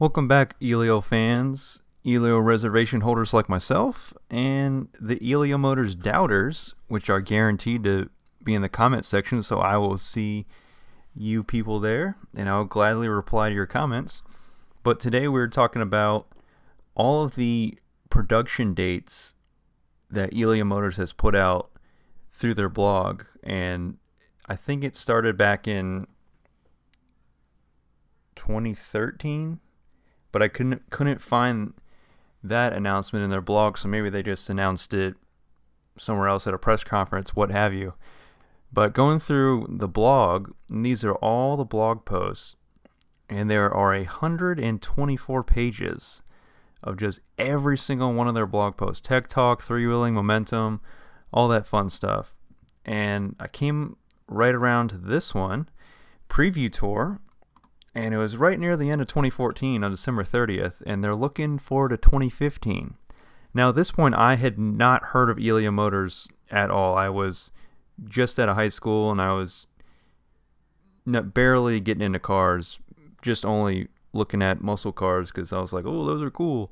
Welcome back, Elio fans, Elio reservation holders like myself, and the Elio Motors doubters, which are guaranteed to be in the comment section, so I will see you people there, and I'll gladly reply to your comments. But today we're talking about all of the production dates that Elio Motors has put out through their blog, and I think it started back in 2013, but I couldn't find that announcement in their blog, so maybe they just announced it somewhere else at a press conference, what have you. But going through the blog, and these are all the blog posts, and there are 124 pages of just every single one of their blog posts. Tech Talk, three-wheeling, momentum, all that fun stuff. And I came right around to this one, Preview Tour, and it was right near the end of 2014 on December 30th, and they're looking forward to 2015. Now, at this point, I had not heard of Elio Motors at all. I was just out of high school, and I was barely getting into cars, just only looking at muscle cars because I was like, oh, those are cool.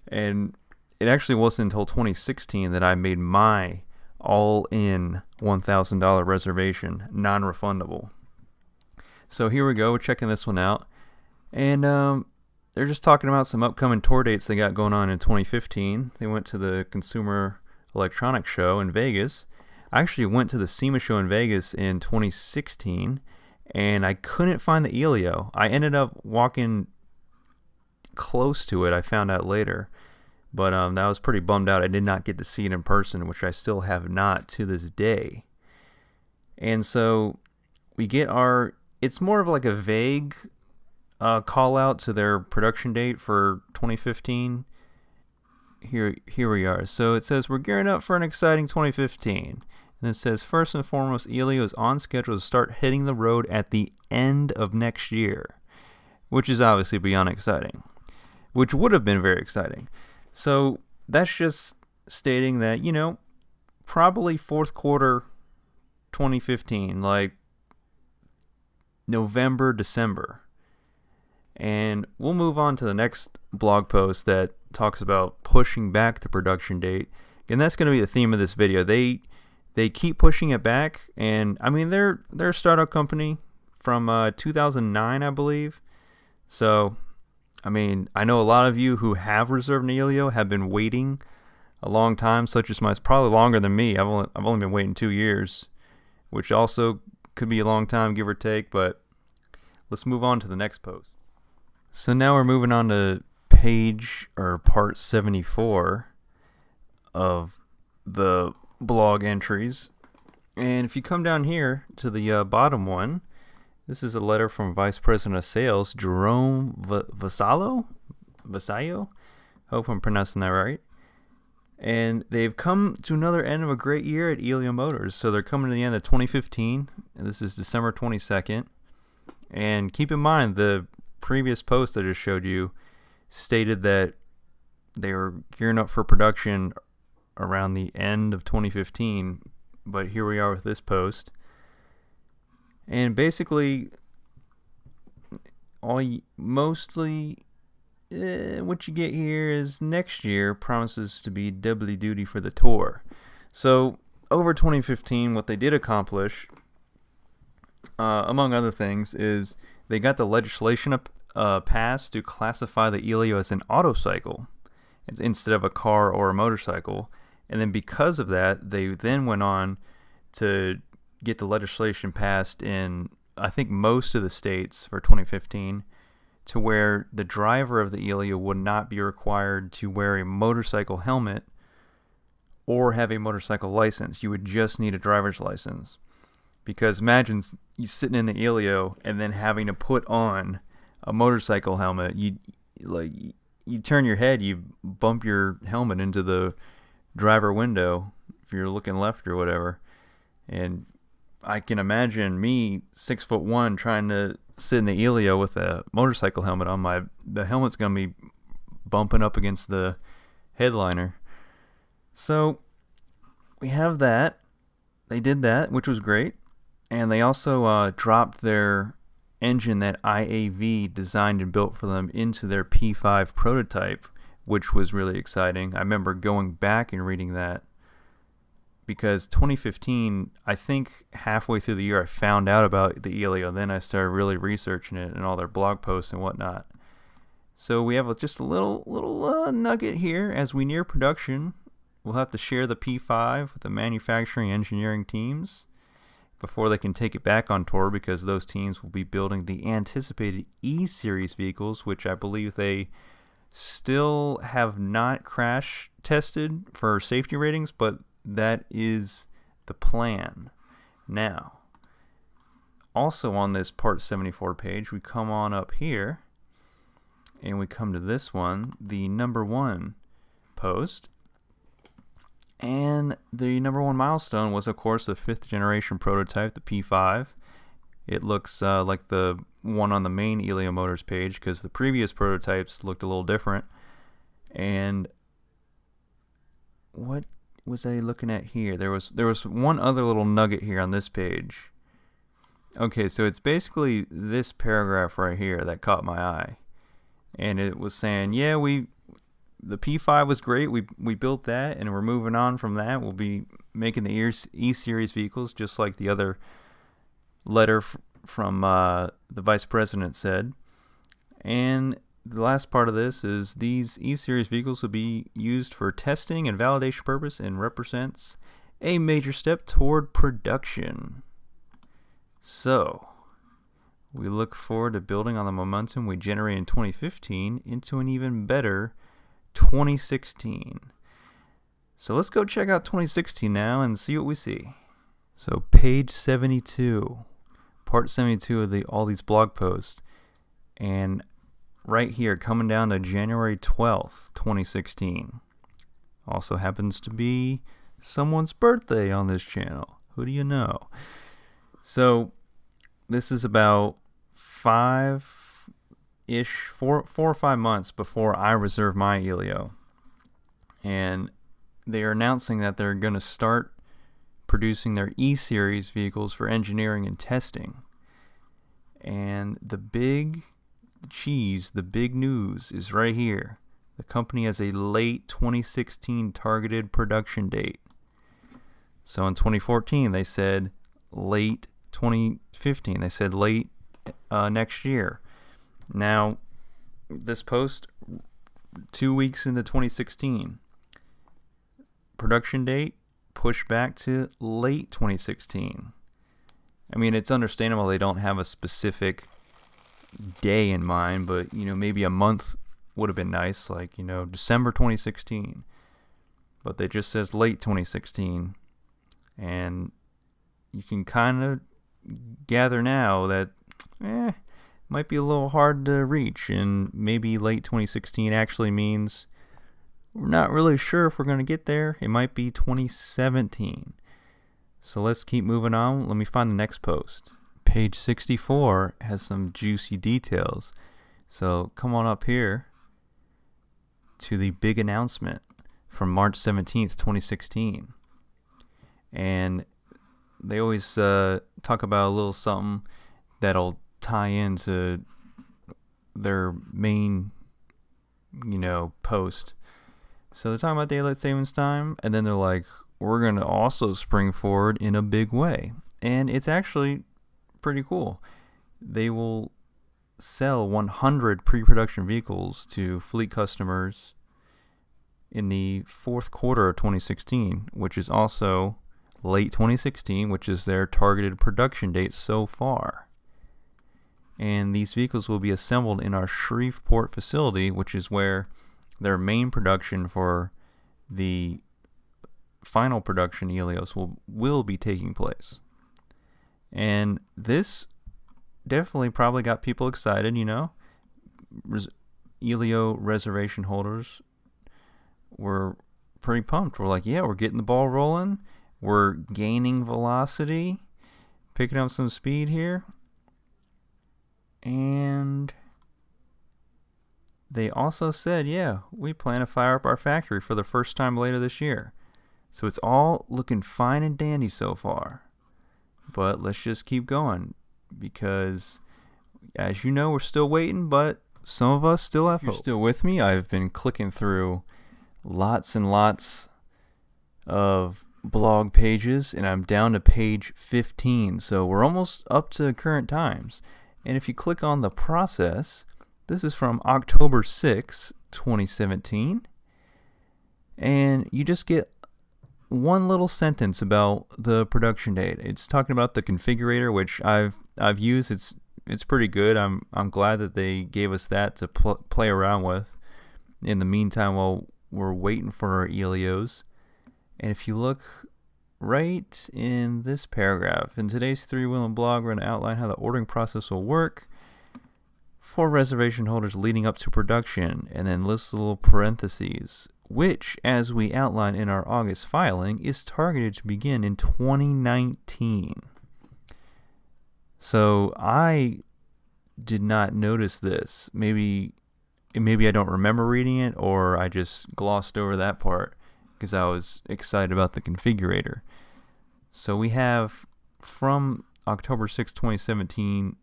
And it actually wasn't until 2016 that I made my all-in $1,000 reservation, non-refundable. So here we go, we're checking this one out. And they're just talking about some upcoming tour dates they got going on in 2015. They went to the Consumer Electronics Show in Vegas. I actually went to the SEMA show in Vegas in 2016, and I couldn't find the Elio. I ended up walking close to it, I found out later. But that was pretty bummed out. I did not get to see it in person, which I still have not to this day. And so we get our... It's more of like a vague call out to their production date for 2015. Here we are. So it says, we're gearing up for an exciting 2015. And it says, first and foremost, Elio is on schedule to start hitting the road at the end of next year, which is obviously beyond exciting, which would have been very exciting. So that's just stating that, probably fourth quarter 2015, like November, December. And we'll move on to the next blog post that talks about pushing back the production date. And that's going to be the theme of this video. They keep pushing it back, and I mean they're a startup company from 2009, I believe. So, I mean, I know a lot of you who have reserved an Elio have been waiting a long time, such as myself, probably longer than me. I've only been waiting 2 years, which also could be a long time, give or take, but let's move on to the next post. So now we're moving on to part 74 of the blog entries. And if you come down here to the bottom one, this is a letter from Vice President of Sales, Jerome Vasallo? Hope I'm pronouncing that right. And they've come to another end of a great year at Elio Motors. So they're coming to the end of 2015. And this is December 22nd. And keep in mind, the previous post I just showed you stated that they were gearing up for production around the end of 2015. But here we are with this post. And basically, what you get here is next year promises to be doubly duty for the tour. So over 2015, what they did accomplish, among other things, is they got the legislation passed to classify the Elio as an autocycle instead of a car or a motorcycle. And then because of that, they then went on to get the legislation passed in, I think, most of the states for 2015, to where the driver of the Elio would not be required to wear a motorcycle helmet or have a motorcycle license. You would just need a driver's license. Because imagine you sitting in the Elio and then having to put on a motorcycle helmet. You turn your head, you bump your helmet into the driver window if you're looking left or whatever. And I can imagine me, 6'1", trying to sit in the Elio with a motorcycle helmet on. The helmet's going to be bumping up against the headliner. So we have that. They did that, which was great. And they also dropped their engine that IAV designed and built for them into their P5 prototype, which was really exciting. I remember going back and reading that because 2015, I think halfway through the year, I found out about the Elio. Then I started really researching it and all their blog posts and whatnot. So we have just a little nugget here. As we near production, we'll have to share the P5 with the manufacturing engineering teams before they can take it back on tour, because those teams will be building the anticipated E-Series vehicles, which I believe they still have not crash tested for safety ratings, but that is the plan. Now, also on this Part 74 page, we come on up here, and we come to this one, the number 1 post. And the number 1 milestone was, of course, the 5th generation prototype, the P5. It looks like the one on the main Elio Motors page, because the previous prototypes looked a little different. And what was I looking at here? There was one other little nugget here on this page. Okay, so it's basically this paragraph right here that caught my eye. And it was saying, yeah, the P5 was great. We built that, and we're moving on from that. We'll be making the E-Series vehicles, just like the other letter from the vice president said. And the last part of this is these E-Series vehicles will be used for testing and validation purpose and represents a major step toward production. So, we look forward to building on the momentum we generated in 2015 into an even better 2016. So let's go check out 2016 now and see what we see. So page 72, part 72 of all these blog posts, and right here coming down to January 12th, 2016. Also happens to be someone's birthday on this channel. Who do you know? So this is about 4 or 5 months before I reserve my Elio. And they are announcing that they're going to start producing their E-Series vehicles for engineering and testing. And the big cheese, the big news is right here. The company has a late 2016 targeted production date. So in 2014, they said late 2015. They said late next year. Now, this post, 2 weeks into 2016, production date pushed back to late 2016. I mean, it's understandable they don't have a specific day in mind, but, maybe a month would have been nice, like, December 2016. But they just says late 2016, and you can kind of gather now that, might be a little hard to reach, and maybe late 2016 actually means we're not really sure if we're going to get there. It might be 2017. So let's keep moving on. Let me find the next post. Page 64 has some juicy details. So come on up here to the big announcement from March 17th, 2016. And they always talk about a little something that'll tie into their main, post. So they're talking about daylight savings time, and then they're like, we're going to also spring forward in a big way. And it's actually pretty cool. They will sell 100 pre-production vehicles to fleet customers in the fourth quarter of 2016, which is also late 2016, which is their targeted production date so far. And these vehicles will be assembled in our Shreveport facility, which is where their main production for the final production Elios will be taking place. And this definitely probably got people excited, Elio reservation holders were pretty pumped. We're like, yeah, we're getting the ball rolling. We're gaining velocity, picking up some speed here. And they also said, yeah, we plan to fire up our factory for the first time later this year. So it's all looking fine and dandy so far. But let's just keep going, because, as you know, we're still waiting, but some of us still have hope. If you're still with me, I've been clicking through lots and lots of blog pages, and I'm down to page 15, so we're almost up to current times. And if you click on the process, this is from October 6, 2017, and you just get one little sentence about the production date. It's talking about the configurator, which I've used. It's pretty good. I'm glad that they gave us that to play around with in the meantime while we're waiting for our Elios. And if you look right in this paragraph, in today's three-wheeling blog, we're going to outline how the ordering process will work for reservation holders leading up to production, and then list a little parentheses, which, as we outline in our August filing, is targeted to begin in 2019. So I did not notice this. Maybe I don't remember reading it, or I just glossed over that part because I was excited about the configurator. So we have from October 6, 2017,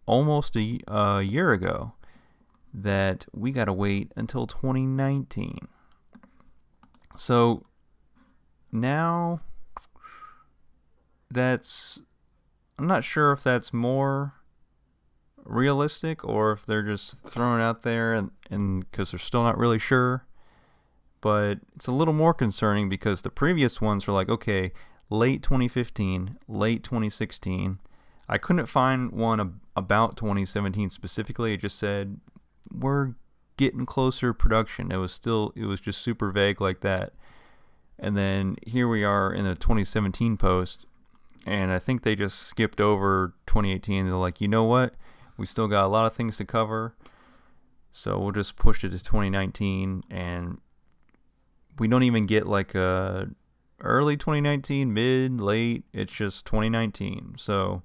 almost a year ago, that we got to wait until 2019. So now I'm not sure if that's more realistic or if they're just throwing it out there and because they're still not really sure. But it's a little more concerning because the previous ones were like, okay, late 2015, late 2016. I couldn't find one about 2017 specifically. It just said we're getting closer to production. It was just super vague like that. And then here we are in the 2017 post, and I think they just skipped over 2018. They're like, you know what? We still got a lot of things to cover, so we'll just push it to 2019, and we don't even get like a early 2019, mid, late. It's just 2019. So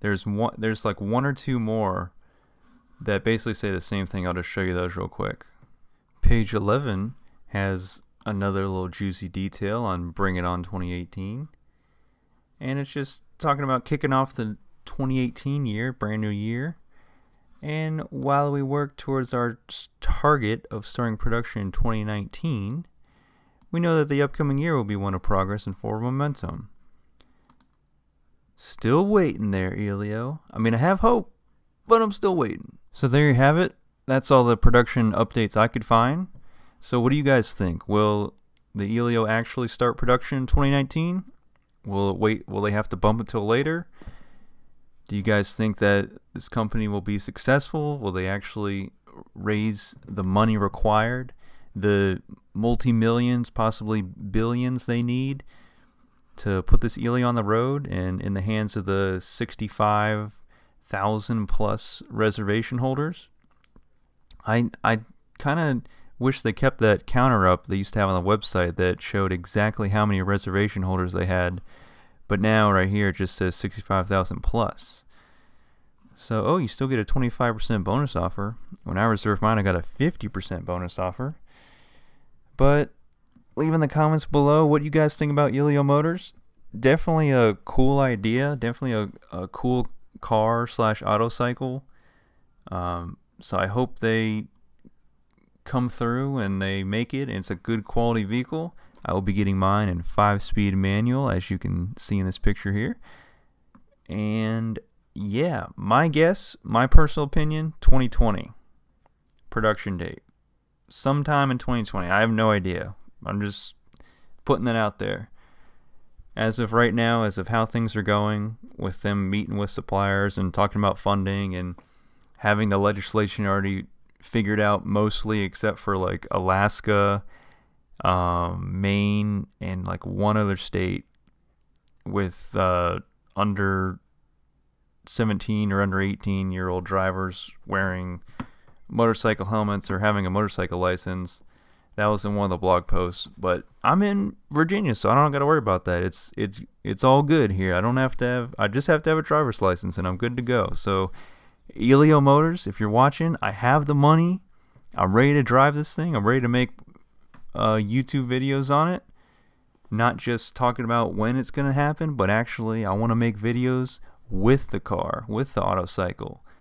there's like one or two more that basically say the same thing. I'll just show you those real quick. Page 11 has another little juicy detail on Bring It On 2018. And it's just talking about kicking off the 2018 year, brand new year. And while we work towards our target of starting production in 2019, we know that the upcoming year will be one of progress and forward momentum. Still waiting there, Elio. I mean, I have hope, but I'm still waiting. So there you have it. That's all the production updates I could find. So what do you guys think? Will the Elio actually start production in 2019? Will it wait? Will they have to bump it till later? Do you guys think that this company will be successful? Will they actually raise the money required, the multi-millions, possibly billions they need to put this Elio on the road and in the hands of the 65,000 plus reservation holders? I kind of wish they kept that counter up they used to have on the website that showed exactly how many reservation holders they had. But now right here it just says 65,000 plus. So, you still get a 25% bonus offer. When I reserved mine, I got a 50% bonus offer. But leave in the comments below what you guys think about Elio Motors. Definitely a cool idea. Definitely a cool car / auto cycle. So I hope they come through and they make it, and it's a good quality vehicle. I will be getting mine in 5-speed manual, as you can see in this picture here. And yeah, my guess, my personal opinion, 2020 production date. Sometime in 2020. I have no idea. I'm just putting that out there. As of right now, as of how things are going, with them meeting with suppliers and talking about funding and having the legislation already figured out mostly, except for like Alaska, Maine, and like one other state with under 17 or under 18-year-old drivers wearing motorcycle helmets or having a motorcycle license. That was in one of the blog posts. But I'm in Virginia, so I don't got to worry about that. It's all good here. I just have to have a driver's license and I'm good to go. So Elio Motors, if you're watching, I have the money. I'm ready to drive this thing. I'm ready to make YouTube videos on it. Not just talking about when it's going to happen, but actually I want to make videos with the car, with the auto cycle.